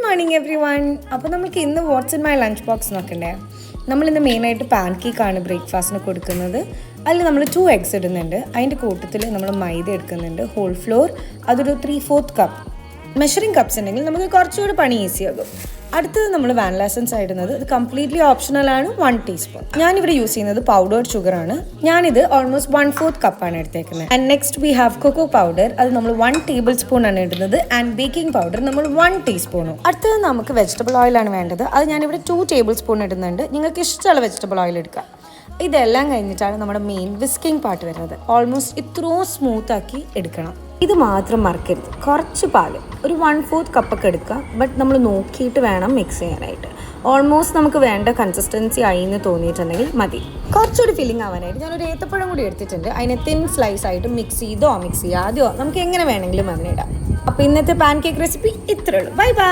Morning every one. അപ്പോൾ നമുക്ക് ഇന്ന് what's in my lunch box നോക്കണ്ടേ. നമ്മളിന്ന് മെയിനായിട്ട് പാൻ കേക്കാണ് ബ്രേക്ക്ഫാസ്റ്റിന് കൊടുക്കുന്നത്. അതിൽ നമ്മൾ 2 eggs ഇടുന്നുണ്ട്. അതിൻ്റെ കൂട്ടത്തിൽ നമ്മൾ മൈദ എടുക്കുന്നുണ്ട്, ഹോൾ ഫ്ലോർ, അതൊരു 3/4 കപ്പ്. മെഷറിംഗ് കപ്സ് ഉണ്ടെങ്കിൽ നമുക്ക് കുറച്ചുകൂടി പണി ഈസിയാകും. അടുത്തത് നമ്മൾ വാനില എസൻസ് ഇടുന്നത്, ഇത് കംപ്ലീറ്റ്ലി ഓപ്ഷണലാണ്, 1 ടീസ്പൂൺ. ഞാനിവിടെ യൂസ് ചെയ്യുന്നത് പൗഡേർഡ് ഷുഗറാണ്. ഞാനിത് ഓൾമോസ്റ്റ് 1/4 കപ്പാണ് എടുത്തേക്കുന്നത്. And next we have cocoa powder, അത് നമ്മൾ 1 ടേബിൾ സ്പൂൺ ആണ് ഇടുന്നത്. ആൻഡ് ബേക്കിംഗ് പൗഡർ നമ്മൾ 1 ടീസ്പൂണും. അടുത്തത് നമുക്ക് വെജിറ്റബിൾ ഓയിലാണ് വേണ്ടത്. അത് ഞാനിവിടെ 2 ടേബിൾ സ്പൂൺ ഇടുന്നുണ്ട്. നിങ്ങൾക്ക് ഇഷ്ടമുള്ള വെജിറ്റബിൾ ഓയിൽ എടുക്കുക. ഇതെല്ലാം കഴിഞ്ഞിട്ടാണ് നമ്മുടെ മെയിൻ വിസ്കിംഗ് പാർട്ട് വരുന്നത്. ഓൾമോസ്റ്റ് ഇത്രയും സ്മൂത്താക്കി എടുക്കണം. ഇത് മാത്രം മറക്കരുത്. കുറച്ച് പാല്, ഒരു 1/4 കപ്പൊക്കെ എടുക്കുക. ബട്ട് നമ്മൾ നോക്കിയിട്ട് വേണം മിക്സ് ചെയ്യാനായിട്ട്. ഓൾമോസ്റ്റ് നമുക്ക് വേണ്ട കൺസിസ്റ്റൻസി ആയി എന്ന് തോന്നിയിട്ടുണ്ടെങ്കിൽ മതി. കുറച്ചുകൂടി ഫില്ലിംഗ് ആവാനായിട്ട് ഞാനൊരു ഏത്തപ്പഴം കൂടി എടുത്തിട്ടുണ്ട്. അതിനെ തിൻ സ്ലൈസ് ആയിട്ട് മിക്സ് ചെയ്യാതെയോ നമുക്ക് എങ്ങനെ വേണമെങ്കിലും അതിനിടാം. അപ്പോൾ ഇന്നത്തെ പാൻ കേക്ക് റെസിപ്പി ഇത്രയേ ഉള്ളൂ. Bye bye.